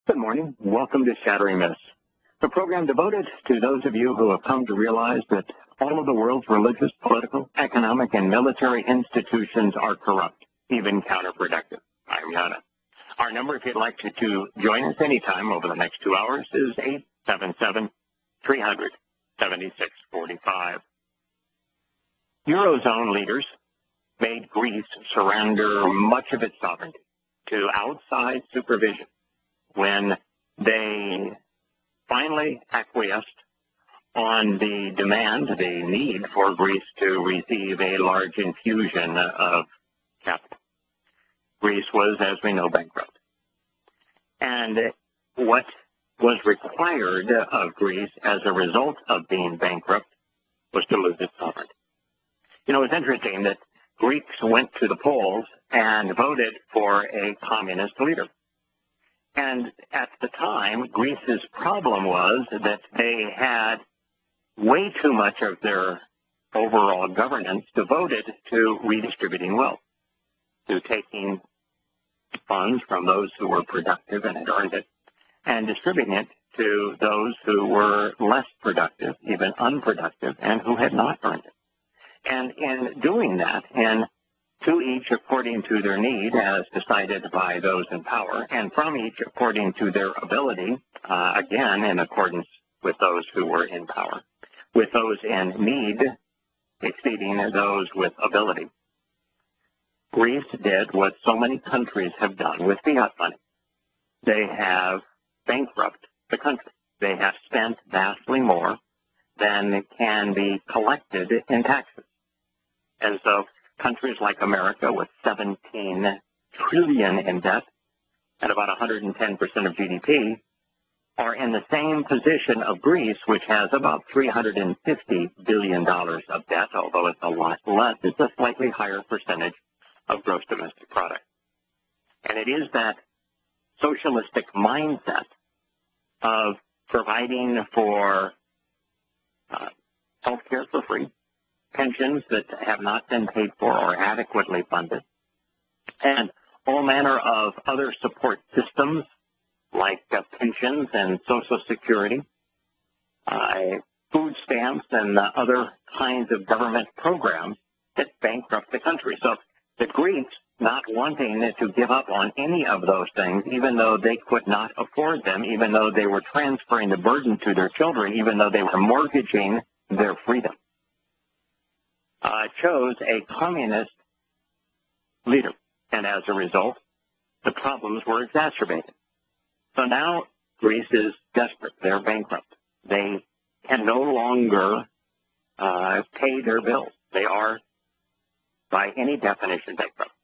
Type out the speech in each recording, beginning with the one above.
Good morning. Welcome to Shattering Myths, the program devoted to those of you who have come to realize that all of the world's religious, political, economic, and military institutions are corrupt, even counterproductive. I'm Yana. Our number, if you'd like to join us anytime over the next 2 hours, is 877-300-7645. Eurozone leaders made Greece surrender much of its sovereignty to outside supervision when they finally acquiesced on the demand, the need for Greece to receive a large infusion of capital. Greece was, as we know, bankrupt. And what was required of Greece as a result of being bankrupt was to lose its sovereignty. You know, it's interesting that Greeks went to the polls and voted for a communist leader. And at the time, Greece's problem was that they had way too much of their overall governance devoted to redistributing wealth, to taking funds from those who were productive and had earned it, and distributing it to those who were less productive, even unproductive, and who had not earned it. And in doing that, and to each according to their need as decided by those in power, and from each according to their ability, again in accordance with those who were in power, with those in need exceeding those with ability. Greece did what so many countries have done with fiat money. They have bankrupted the country. They have spent vastly more than can be collected in taxes. And so countries like America with $17 trillion in debt and about 110% of GDP are in the same position of Greece, which has about $350 billion of debt, although it's a lot less. It's a slightly higher percentage of gross domestic product. And it is that socialistic mindset of providing for health care for free, pensions that have not been paid for or adequately funded, and all manner of other support systems like pensions and Social Security, food stamps, and other kinds of government programs that bankrupt the country. So the Greeks, not wanting to give up on any of those things, even though they could not afford them, even though they were transferring the burden to their children, even though they were mortgaging their freedom, chose a communist leader. And as a result, the problems were exacerbated. So now Greece is desperate. They're bankrupt. They can no longer pay their bills. They are, by any definition, bankrupt.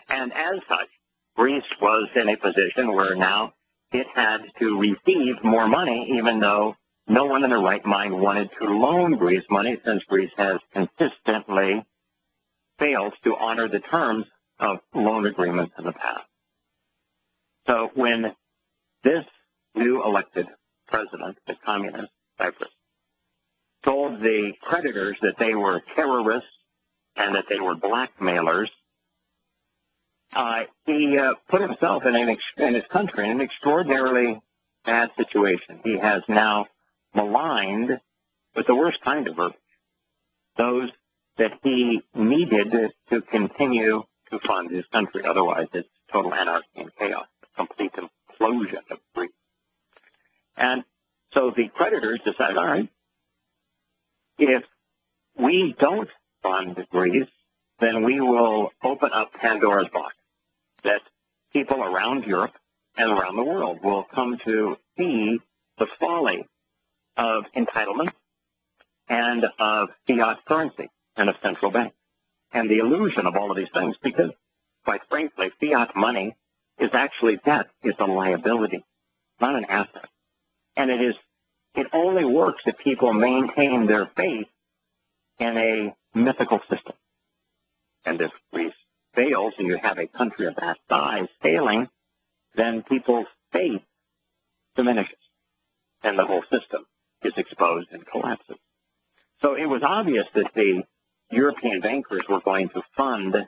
And as such, Greece was in a position where now it had to receive more money, even though no one in their right mind wanted to loan Greece money, since Greece has consistently failed to honor the terms of loan agreements in the past. So when this new elected president, the communist Cyprus, told the creditors that they were terrorists and that they were blackmailers, he put himself and his country in an extraordinarily bad situation. He has now maligned, with the worst kind of verbiage, those that he needed to continue to fund his country. Otherwise, it's total anarchy and chaos, complete implosion of Greece. And so the creditors decided, all right, if we don't fund Greece, then we will open up Pandora's box, that people around Europe and around the world will come to see the folly of entitlement and of fiat currency and of central banks, and the illusion of all of these things, because, quite frankly, fiat money is actually debt. It's a liability, not an asset. And it only works if people maintain their faith in a mythical system. And if Greece fails and you have a country of that size failing, then people's faith diminishes and the whole system is exposed and collapses. So it was obvious that the European bankers were going to fund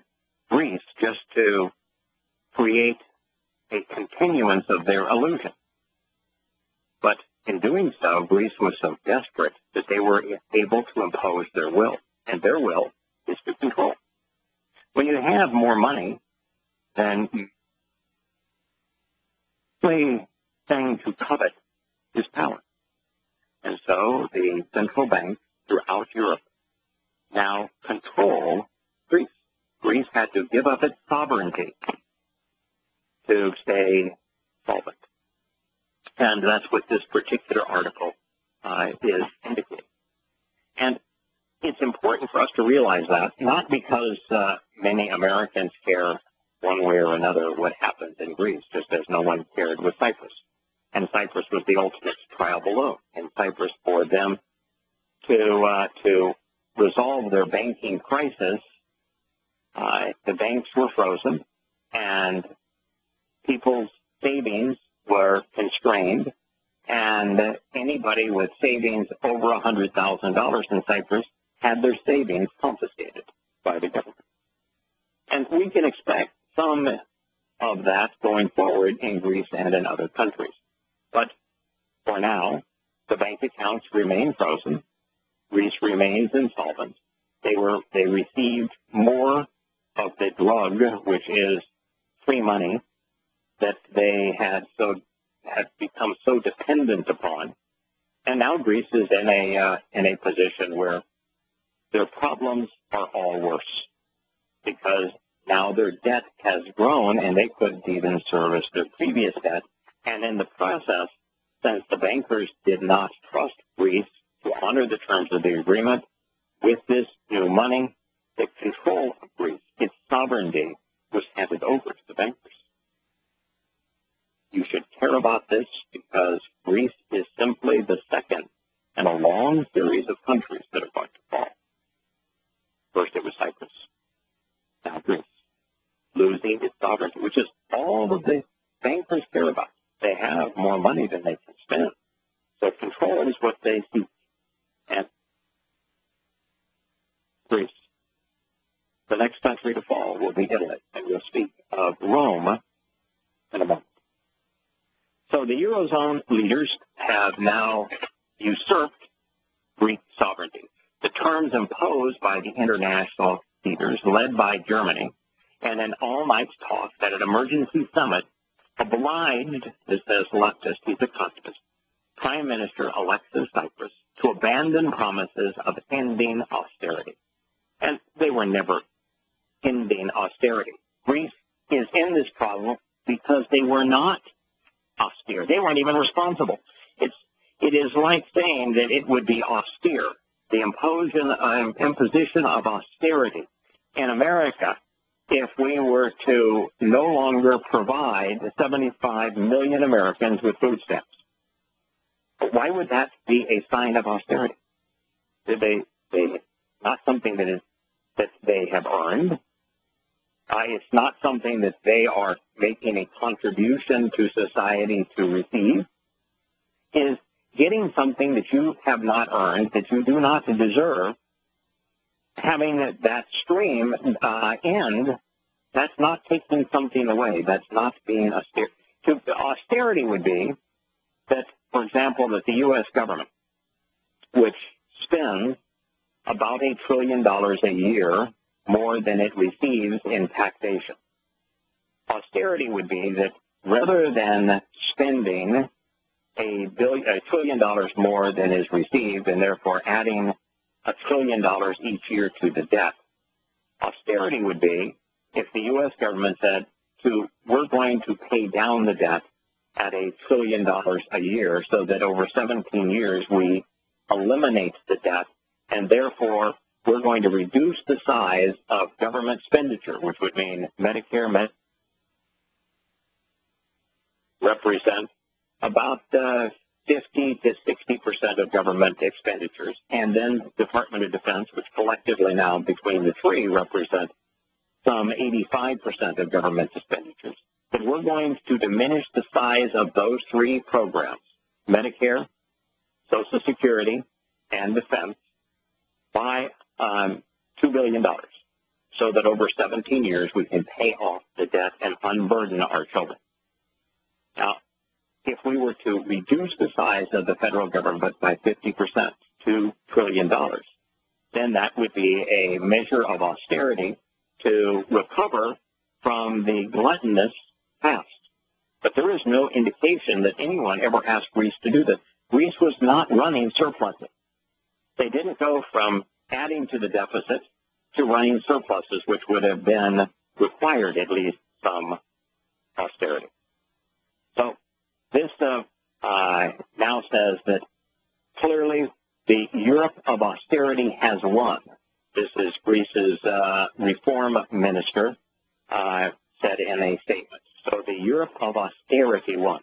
Greece just to create a continuance of their illusion. But in doing so, Greece was so desperate that they were able to impose their will, and their will is to control. When you have more money, then the only thing to covet is power. And so the central banks throughout Europe now control Greece. Greece had to give up its sovereignty to stay solvent. And that's what this particular article is indicating. And it's important for us to realize that, not because many Americans care one way or another what happens in Greece, just as no one cared with Cyprus. And Cyprus was the ultimate trial balloon. In Cyprus, for them to resolve their banking crisis, the banks were frozen, and people's savings were constrained, and anybody with savings over $100,000 in Cyprus had their savings confiscated by the government. And we can expect some of that going forward in Greece and in other countries. But for now, the bank accounts remain frozen. Greece remains insolvent. They received more of the drug, which is free money, that they had become so dependent upon. And now Greece is in a position where their problems are all worse, because now their debt has grown and they couldn't even service their previous debt. And in the process, since the bankers did not trust Greece to honor the terms of the agreement, with this new money, the control of Greece, its sovereignty, was handed over to the bankers. You should care about this because Greece is simply the second in a long series of countries that are going to fall. First it was Cyprus, now Greece, losing its sovereignty, which is all that the bankers care about. They have more money than they can spend. So control is what they seek. And Greece. The next country to fall will be Italy, and we'll speak of Rome in a moment. So the Eurozone leaders have now usurped Greek sovereignty. The terms imposed by the international leaders, led by Germany, and an all-night talk at an emergency summit, obliged, this says leftist, he's a communist, Prime Minister Alexis Tsipras to abandon promises of ending austerity. And they were never ending austerity. Greece is in this problem because they were not austere. They weren't even responsible. It is like saying that it would be austere, the imposition of austerity in America, if we were to no longer provide 75 million Americans with food stamps. Why would that be a sign of austerity? They not something that they have earned. It's not something that they are making a contribution to society to receive. Is getting something that you have not earned, that you do not deserve, having that stream end, that's not taking something away. That's not being austere. Austerity would be that, for example, that the U.S. government, which spends about $1 trillion a year more than it receives in taxation. Austerity would be that rather than spending $1 trillion more than is received and therefore adding $1 trillion each year to the debt, austerity would be if the U.S. government said, we're going to pay down the debt at $1 trillion a year so that over 17 years we eliminate the debt, and therefore we're going to reduce the size of government expenditure, which would mean Medicare represent about 50 to 60% of government expenditures, and then Department of Defense, which collectively now between the three represent some 85% of government expenditures. But we're going to diminish the size of those three programs, Medicare, Social Security, and Defense, by $2 billion, so that over 17 years we can pay off the debt and unburden our children. Now, if we were to reduce the size of the federal government by 50%, $2 trillion, then that would be a measure of austerity to recover from the gluttonous past. But there is no indication that anyone ever asked Greece to do this. Greece was not running surpluses. They didn't go from adding to the deficit to running surpluses, which would have been required at least some austerity. So this now says that clearly the Europe of austerity has won. This is Greece's reform minister said in a statement. So the Europe of austerity won.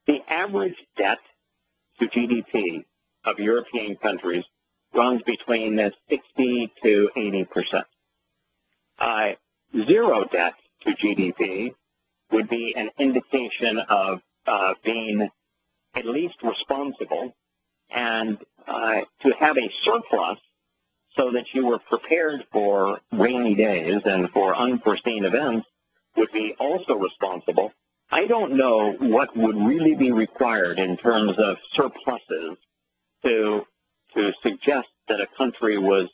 The average debt to GDP of European countries runs between 60 to 80%. Zero debt to GDP would be an indication of being at least responsible, and to have a surplus so that you were prepared for rainy days and for unforeseen events would be also responsible. I don't know what would really be required in terms of surpluses to suggest that a country was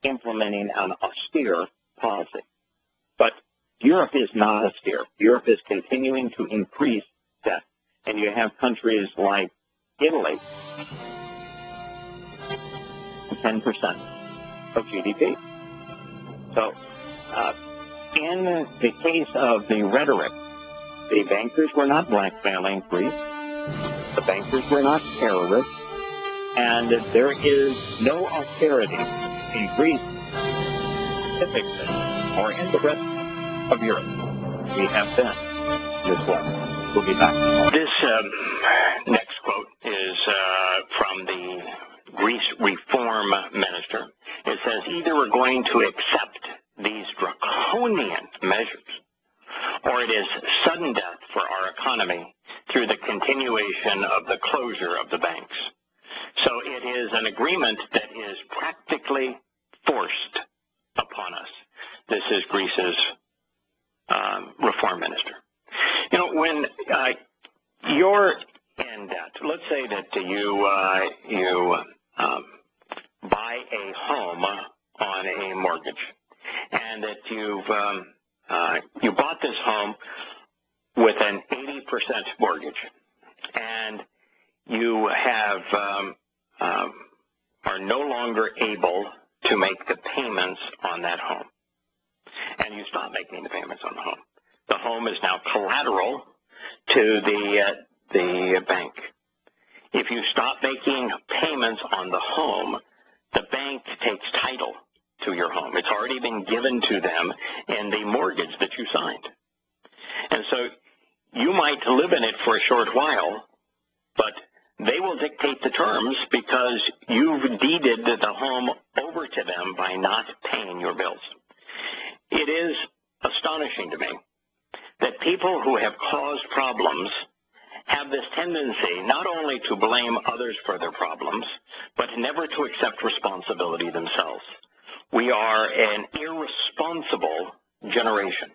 implementing an austere policy. But Europe is not austere. Europe is continuing to increase debt. And you have countries like Italy, 10% of GDP. So in the case of the rhetoric, the bankers were not blackmailing Greece. The bankers were not terrorists. And there is no austerity in Greece specifically or in the rest of Europe. We have been this way. We'll be back. This next quote is from the Greece reform minister. It says, either we're going to accept these draconian measures, or it is sudden death for our economy through the continuation of the closure of the banks. So it is an agreement that is practically forced upon us. This is Greece's reform minister. You know, when you're in debt, let's say that you buy a home on a mortgage, and that you bought this home with an 80% mortgage, and you have are no longer able to make the payments on that home, and you stop making the payments on the home. The home is now collateral to the bank. If you stop making payments on the home, the bank takes title to your home. It's already been given to them in the mortgage that you signed. And so you might live in it for a short while, but they will dictate the terms because you've deeded the home over to them by not paying your bills. It is astonishing to me that people who have caused problems have this tendency not only to blame others for their problems, but never to accept responsibility themselves. We are an irresponsible generation.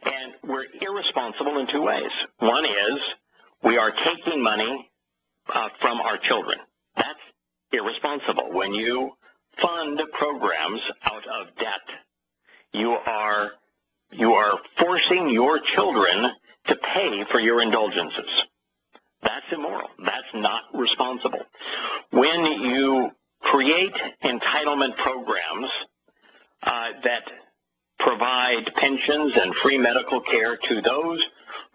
And we're irresponsible in two ways. One is we are taking money from our children. That's irresponsible. When you fund programs out of debt, you are forcing your children to pay for your indulgences. That's immoral. That's not responsible. When you create entitlement programs that provide pensions and free medical care to those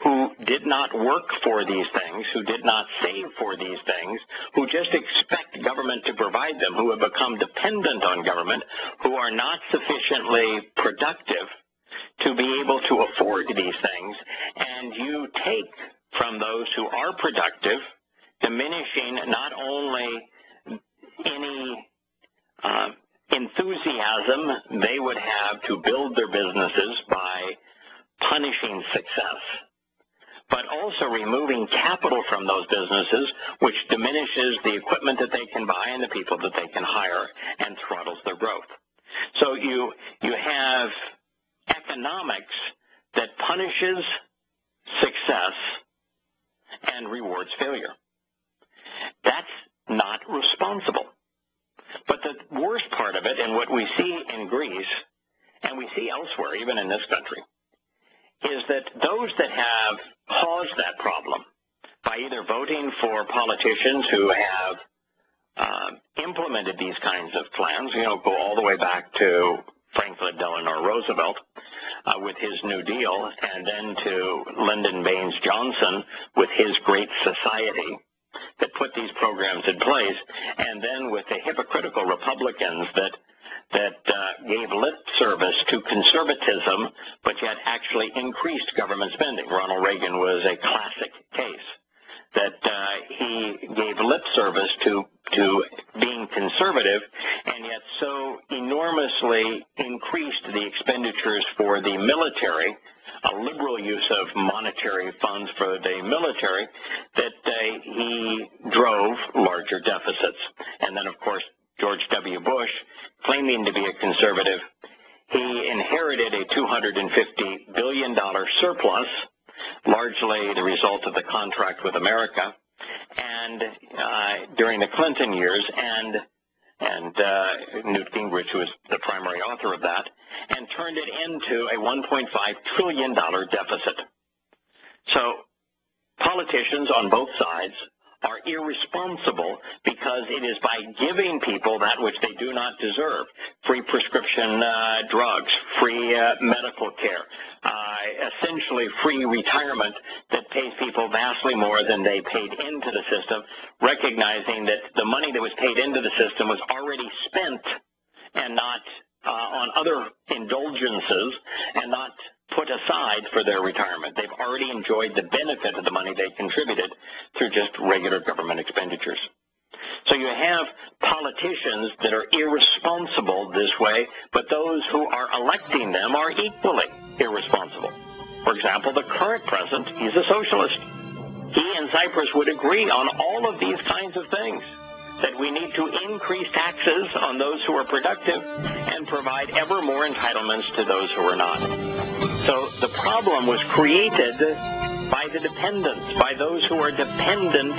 who did not work for these things, who did not save for these things, who just expect government to provide them, who have become dependent on government, who are not sufficiently productive to be able to afford these things, and you take from those who are productive, diminishing not only any enthusiasm they would have to build their businesses by punishing success, but also removing capital from those businesses, which diminishes the equipment that they can buy and the people that they can hire and throttles their growth. So you have economics that punishes success and rewards failure. That's not responsible. But the worst part of it, and what we see in Greece, and we see elsewhere, even in this country, is that those that have caused that problem by either voting for politicians who have implemented these kinds of plans, go all the way back to Franklin Delano Roosevelt with his New Deal, and then to Lyndon Baines Johnson with his Great Society that put these programs in place, and then with the hypocritical Republicans that gave lip service to conservatism, but yet actually increased government spending. Ronald Reagan was a classic case that he gave lip service to being conservative, and yet so enormously increased the expenditures for the military, a liberal use of monetary funds for the military, that he drove larger deficits. And then, of course, George W. Bush, claiming to be a conservative, he inherited a $250 billion surplus, largely the result of the contract with America, and during the Clinton years, and Newt Gingrich, who was the primary author of that, and turned it into a $1.5 trillion deficit. So politicians on both sides are irresponsible because it is by giving people that which they do not deserve, free prescription drugs, free medical care, essentially free retirement, that pays people vastly more than they paid into the system, recognizing that the money that was paid into the system was already spent and not on other indulgences and not put aside for their retirement. They've already enjoyed the benefit of the money they contributed through just regular government expenditures. So you have politicians that are irresponsible this way, but those who are electing them are equally irresponsible. For example, the current president, he's a socialist. He and Cyprus would agree on all of these kinds of things, that we need to increase taxes on those who are productive and provide ever more entitlements to those who are not. So the problem was created by the dependents, by those who are dependent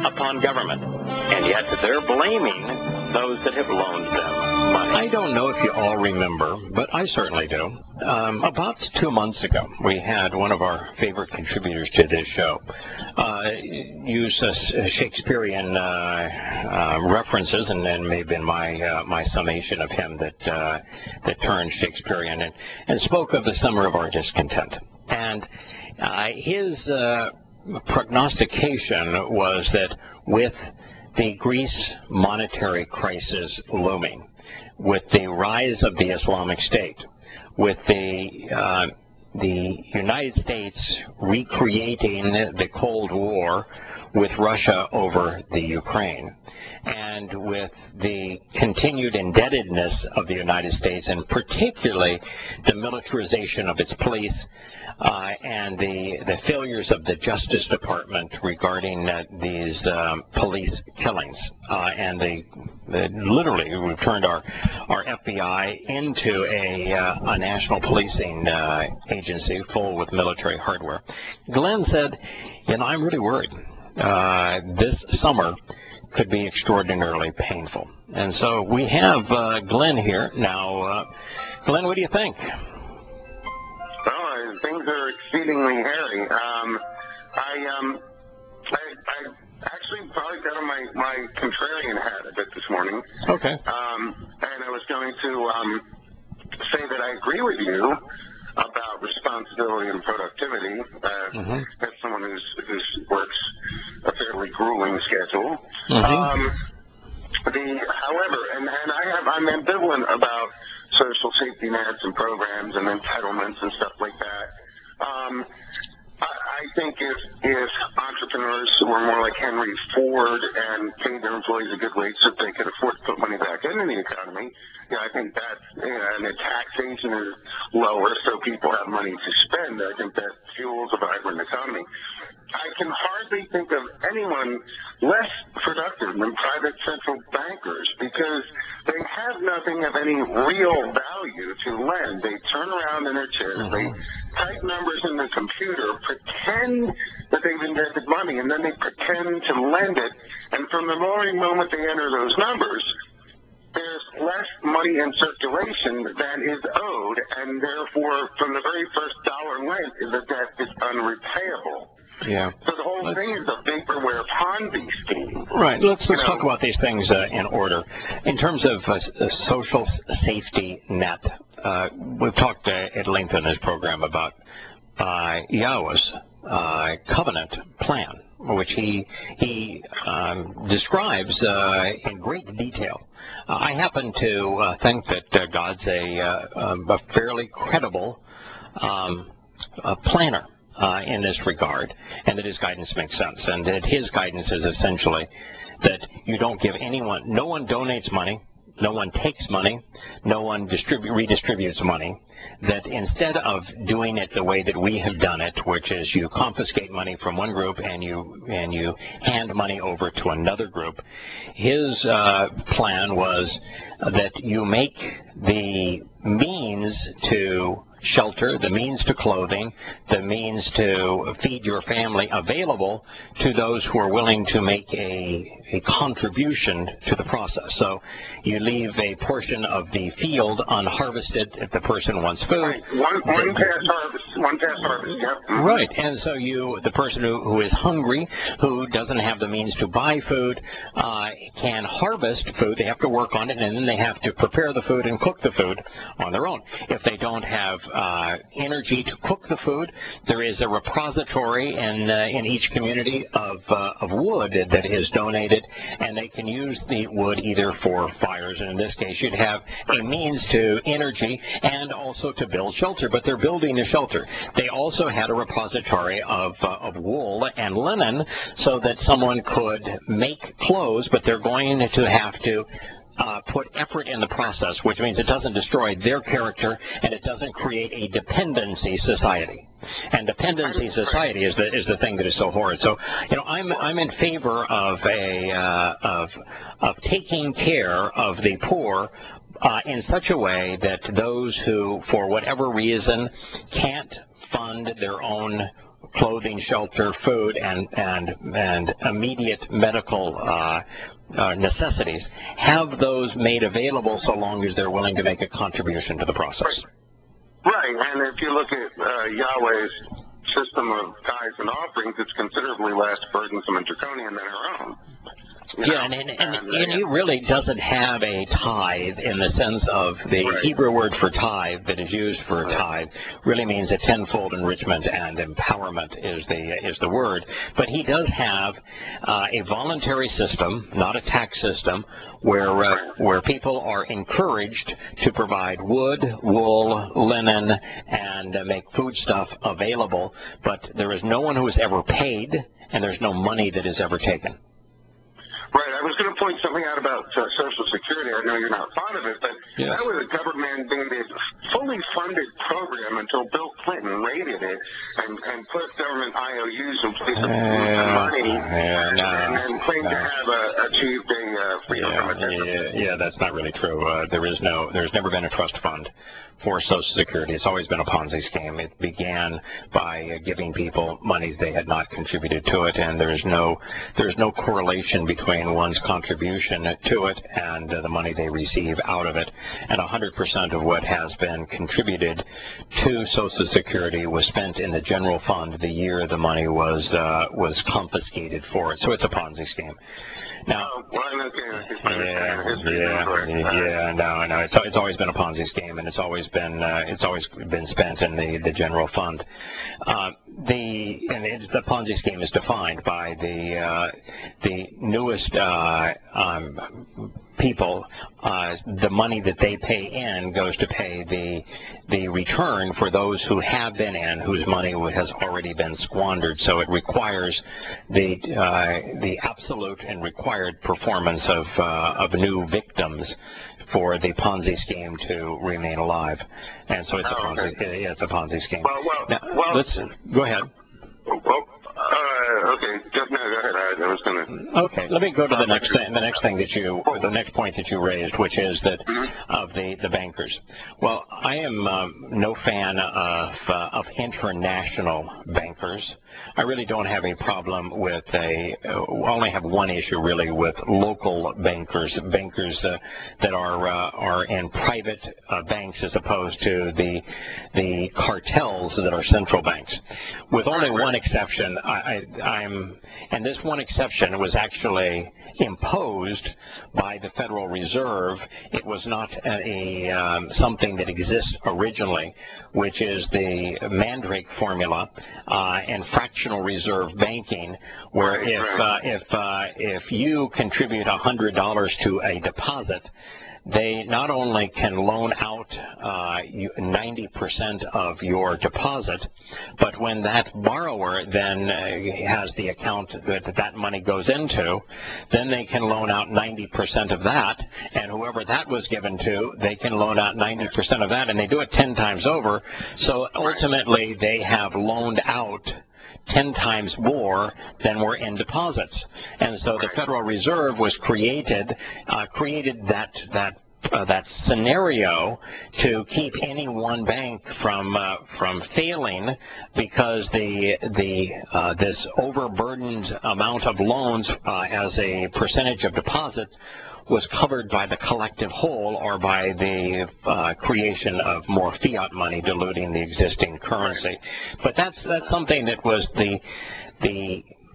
upon government. And yet they're blaming those that have loaned them money. I don't know if you all remember, but I certainly do. About 2 months ago, we had one of our favorite contributors to this show use Shakespearean references, and then maybe in my summation of him that turned Shakespearean, and spoke of the summer of our discontent. And his prognostication was that with the Greece monetary crisis looming, with the rise of the Islamic State, with the United States recreating the Cold War with Russia over the Ukraine, and with the continued indebtedness of the United States, and particularly the militarization of its police, and the failures of the Justice Department regarding these police killings, and literally we've turned our FBI into a national policing agency full with military hardware. Glenn said, I'm really worried. This summer could be extraordinarily painful. And so we have Glenn here. Now, Glenn, what do you think? Well, things are exceedingly hairy. I actually probably got on my contrarian hat a bit this morning. Okay. And I was going to say that I agree with you about responsibility and productivity. As someone who works a fairly grueling schedule. However, and I'm ambivalent about social safety nets and programs and entitlements and stuff like that. I think if entrepreneurs were more like Henry Ford and paid their employees a good wage so that they could afford to put money back into the economy, I think that, and the taxation is lower so people have money to spend, I think that fuels a vibrant economy. I can hardly think of anyone less productive than private central bankers because they have nothing of any real value to lend. They turn around in their chairs, they type numbers in the computer, pretend that they've invented money, and then they pretend to lend it. And from the very moment they enter those numbers, there's less money in circulation than is owed, and therefore, from the very first dollar lent, the debt is unrepayable. Yeah. So the whole thing is a vaporware Ponzi scheme. Right. Let's talk about these things in order. In terms of a social safety net, we've talked at length in this program about Yahowah's covenant plan, which he describes in great detail. I happen to think that God's a fairly credible planner in this regard, and that his guidance makes sense, and that his guidance is essentially that you don't give anyone, no one donates money, no one takes money, no one redistributes money, that instead of doing it the way that we have done it, which is you confiscate money from one group and you hand money over to another group, his plan was that you make the means to shelter, the means to clothing, the means to feed your family available to those who are willing to make a contribution to the process. So you leave a portion of the field unharvested if the person wants food. Right. One past harvest, yep. Right, and so the person who is hungry, who doesn't have the means to buy food, can harvest food. They have to work on it, and then they have to prepare the food and cook the food on their own. If they don't have energy to cook the food, there is a repository in each community of wood that is donated, and they can use the wood either for fires, and in this case you'd have a means to energy and also to build shelter, but they're building a shelter. They also had a repository of wool and linen so that someone could make clothes, but they're going to have to put effort in the process, which means it doesn't destroy their character and it doesn't create a dependency society. And dependency society is the thing that is so horrid. So, I'm in favor of of taking care of the poor in such a way that those who, for whatever reason, can't fund their own clothing, shelter, food, and immediate medical necessities, have those made available so long as they're willing to make a contribution to the process. Right, and if you look at Yahweh's system of tithes and offerings, it's considerably less burdensome and draconian than our own. Yeah, and it really doesn't have a tithe in the sense of the Hebrew word for tithe that is used for tithe really means a tenfold enrichment, and empowerment is the word. But he does have a voluntary system, not a tax system, where people are encouraged to provide wood, wool, linen, and make foodstuff available. But there is no one who is ever paid, and there's no money that is ever taken. Right. I was going to point something out about Social Security. I know you're not fond of it, but that was a government-mandated, fully funded program until Bill Clinton raided it and put government IOUs in place of money and then claimed to have achieved a freedom from it. Yeah, that's not really true. There's never been a trust fund for Social Security. It's always been a Ponzi scheme. It began by giving people money they had not contributed to it, and there's no correlation between one's contribution to it and the money they receive out of it. And 100% of what has been contributed to Social Security was spent in the general fund the year the money was confiscated for it. So it's a Ponzi scheme. Now, it's always been a Ponzi scheme, and it's always been spent in the general fund. The Ponzi scheme is defined by the newest people. The money that they pay in goes to pay the return for those who have been in, whose money has already been squandered. So it requires the absolute and required performance of new victims for the Ponzi scheme to remain alive. And so it's a Ponzi scheme. Well, let's go ahead. Well, Okay. No, go ahead. I was going to. Okay. Let me go to the next thing. The next point that you raised, which is that of the bankers. Well, I am no fan of international bankers. I really don't have a problem with I only have one issue really with local bankers that are in private banks as opposed to the cartels that are central banks. With only one exception, and this one exception was actually imposed by the Federal Reserve. It was not something that exists originally, which is the Mandrake formula and fractional reserve banking, where if you contribute $100 to a deposit, they not only can loan out 90% of your deposit, but when that borrower then has the account that money goes into, then they can loan out 90% of that, and whoever that was given to, they can loan out 90% of that, and they do it 10 times over. So ultimately, they have loaned out 10 times more than were in deposits. And so the Federal Reserve was created that scenario to keep any one bank from failing, because this overburdened amount of loans as a percentage of deposits was covered by the collective whole, or by the creation of more fiat money diluting the existing currency. But that's something that was the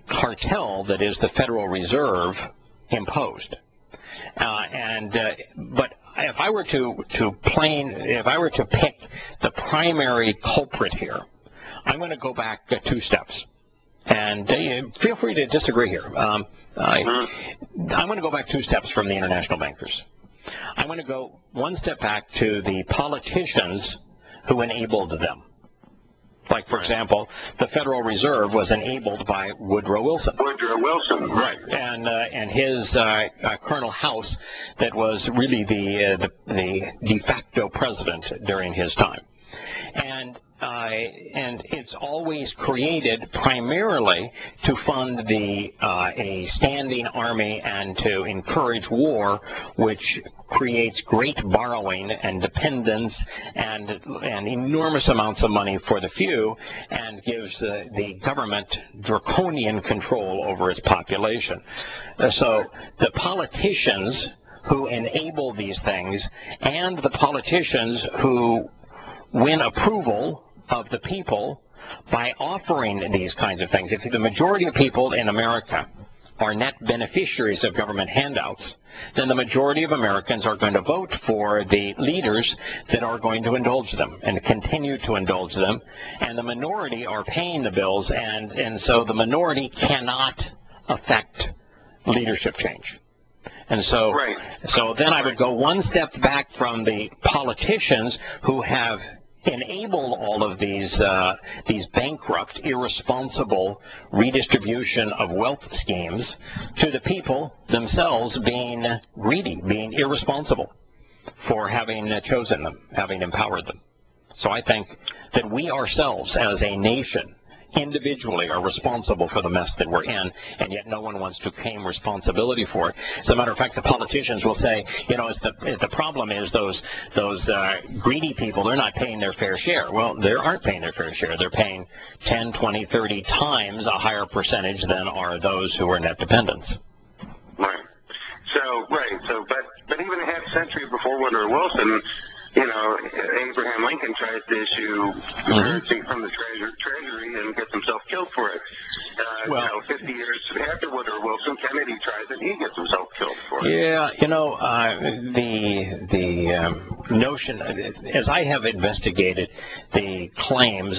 cartel that is the Federal Reserve imposed. But if I were to pick the primary culprit here, I'm going to go back 2 steps. And feel free to disagree here. I'm going to go back 2 steps from the international bankers. I'm going to go 1 step back to the politicians who enabled them. Like, for example, the Federal Reserve was enabled by Woodrow Wilson. Right. And his Colonel House, that was really the de facto president during his time. And it's always created primarily to fund a standing army and to encourage war, which creates great borrowing and dependence and enormous amounts of money for the few, and gives the government draconian control over its population. So the politicians who enable these things, and the politicians who win approval of the people by offering these kinds of things. If the majority of people in America are net beneficiaries of government handouts, then the majority of Americans are going to vote for the leaders that are going to indulge them and continue to indulge them, and the minority are paying the bills, and so the minority cannot affect leadership change. And so, so then I would go 1 step back from the politicians who have enabled all of these bankrupt, irresponsible redistribution of wealth schemes, to the people themselves being greedy, being irresponsible for having chosen them, having empowered them. So I think that we ourselves as a nation individually are responsible for the mess that we're in, and yet no one wants to claim responsibility for it. As a matter of fact, the politicians will say, you know, the problem is those greedy people, they're not paying their fair share. Well, they aren't paying their fair share. They're paying 10, 20, 30 times a higher percentage than are those who are net dependents. But even a half century before Woodrow Wilson, you know, Abraham Lincoln tries to issue currency from the Treasury and gets himself killed for it. 50 years after Woodrow Wilson, Kennedy tries it, he gets himself killed for it. Yeah, you know, the notion, as I have investigated the claims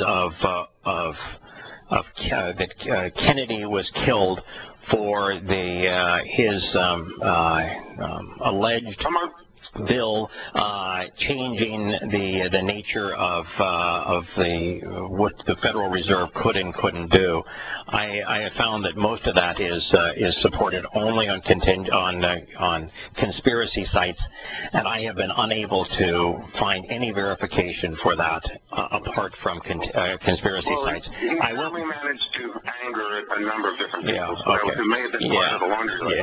that Kennedy was killed for his alleged bill changing the nature of what the Federal Reserve could and couldn't do. I have found that most of that is supported only on conspiracy sites, and I have been unable to find any verification for that apart from conspiracy sites. I only managed to anger a number of different people, so it may have been part of the laundry list.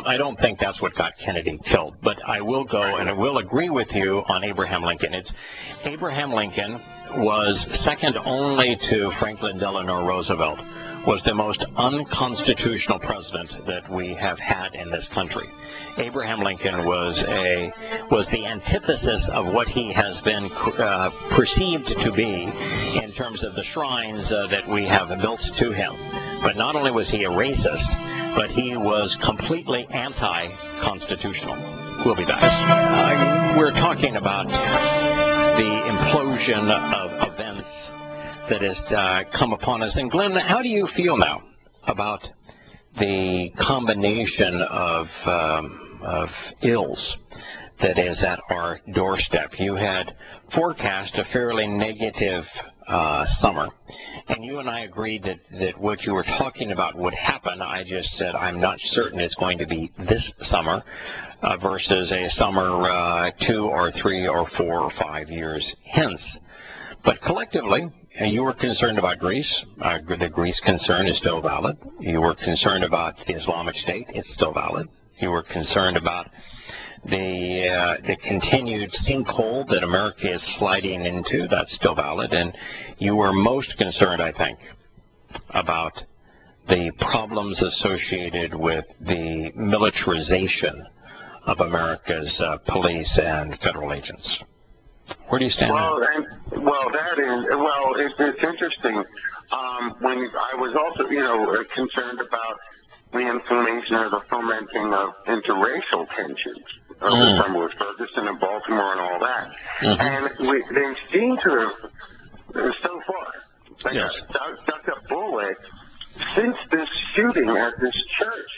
I don't think that's what got Kennedy killed, but I will go and I will agree with you on Abraham Lincoln. Abraham Lincoln was second only to Franklin Delano Roosevelt, was the most unconstitutional president that we have had in this country. Abraham Lincoln was the antithesis of what he has been perceived to be in terms of the shrines that we have built to him. But not only was he a racist, but he was completely anti-constitutional. We'll be back. We're talking about the implosion of events that has come upon us. And Glenn, how do you feel now about the combination of ills that is at our doorstep? You had forecast a fairly negative summer, and you and I agreed that what you were talking about would happen. I just said I'm not certain it's going to be this summer versus a summer 2 or 3 or 4 or 5 years hence. But collectively, you were concerned about Greece. The Greece concern is still valid. You were concerned about the Islamic State. It's still valid. You were concerned about the continued sinkhole that America is sliding into. That's still valid. And you were most concerned, I think, about the problems associated with the militarization of America's police and federal agents. Where do you stand? It's interesting. When I was also, concerned about the inflammation or the fomenting of interracial tensions over the summer with Ferguson and Baltimore and all that. And they seem to have, so far, stuck a bullet since this shooting at this church,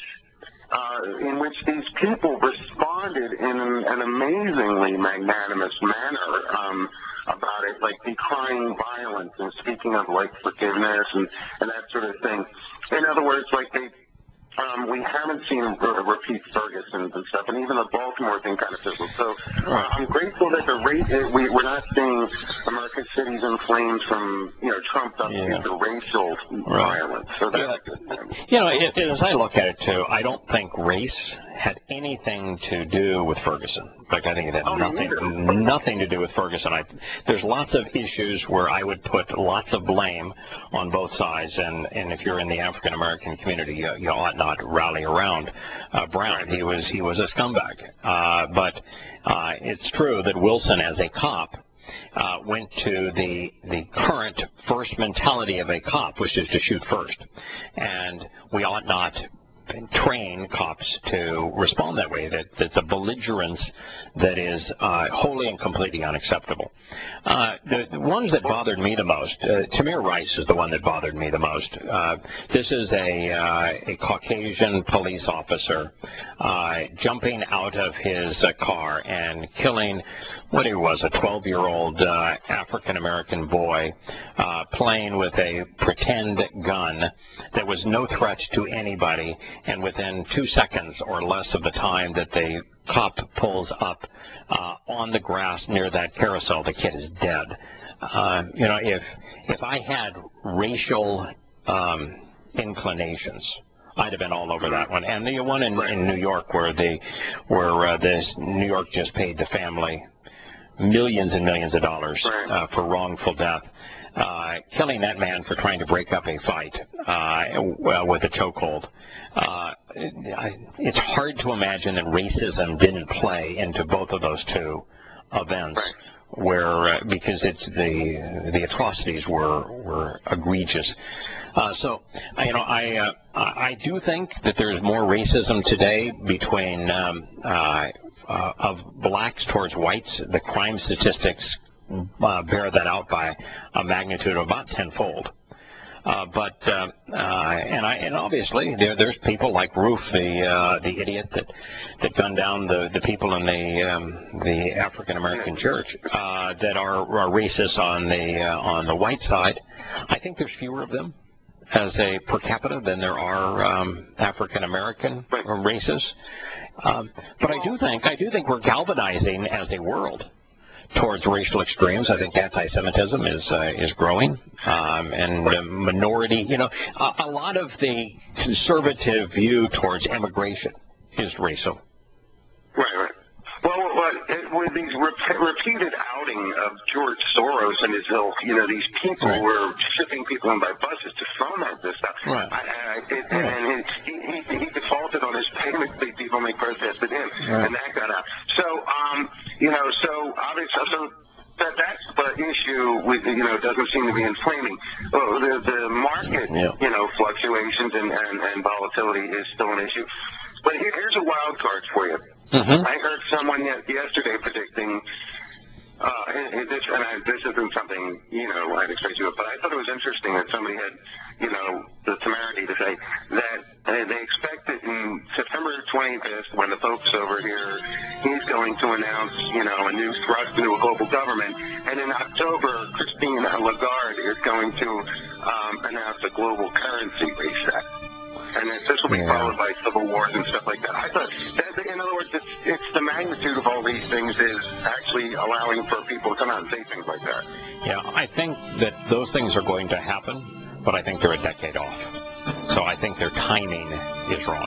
in which these people responded in an amazingly magnanimous manner about it, like decrying violence and speaking of like forgiveness and that sort of thing. In other words, like we haven't seen repeat Ferguson and stuff, and even the Baltimore thing kind of fizzled. So I'm grateful that we're not seeing American cities in flames from trumped up interracial violence. So that's a good thing. As I look at it too, I don't think race had anything to do with Ferguson. In fact, I think it had nothing to do with Ferguson. There's lots of issues where I would put lots of blame on both sides, and if you're in the African American community, you ought not rally around Brown. He was a scumbag. But it's true that Wilson, as a cop, went to the current first mentality of a cop, which is to shoot first, and we ought not train cops to respond that way. That's a belligerence that is wholly and completely unacceptable. The ones that bothered me the most, Tamir Rice is the one that bothered me the most. This is a Caucasian police officer jumping out of his car and killing what he was, a 12-year-old African-American boy playing with a pretend gun that was no threat to anybody, and within 2 seconds or less of the time that the cop pulls up on the grass near that carousel, the kid is dead. If I had racial inclinations, I'd have been all over that one. And the one in New York where New York just paid the family millions and millions of dollars for wrongful death. Killing that man for trying to break up a fight with a chokehold. It's hard to imagine that racism didn't play into both of those two events, where because the atrocities were egregious. So I do think that there's more racism today between of blacks towards whites. The crime statistics bear that out by a magnitude of about tenfold. And obviously there's people like Roof, the idiot that gunned down the people in the African American church that are racist on the white side. I think there's fewer of them as a per capita than there are African American racists. But I do think we're galvanizing as a world towards racial extremes. I think anti-Semitism is growing, and minority. A lot of the conservative view towards immigration is racial. Right. Well, with these repeated outing of George Soros and his ilk, these people were shipping people in by buses to foment this stuff. Right. And he defaulted on his payment. People may protested him, and that got out. So, so obviously, that's the issue. Doesn't seem to be inflaming. Well, the market, fluctuations and volatility is still an issue. But here's a wild card for you. Mm-hmm. I heard someone yesterday predicting, this isn't something, I'd expect you, but I thought it was interesting that somebody had, the temerity to say that they expect that in September 25th, when the Pope's over here, he's going to announce, a new thrust into a global government, and in October, Christine Lagarde is going to announce a global currency reset. And this will be followed by civil wars and stuff like that. I thought, in other words, it's the magnitude of all these things is actually allowing for people to come out and say things like that. Yeah, I think that those things are going to happen, but I think they're a decade off. So I think their timing is wrong.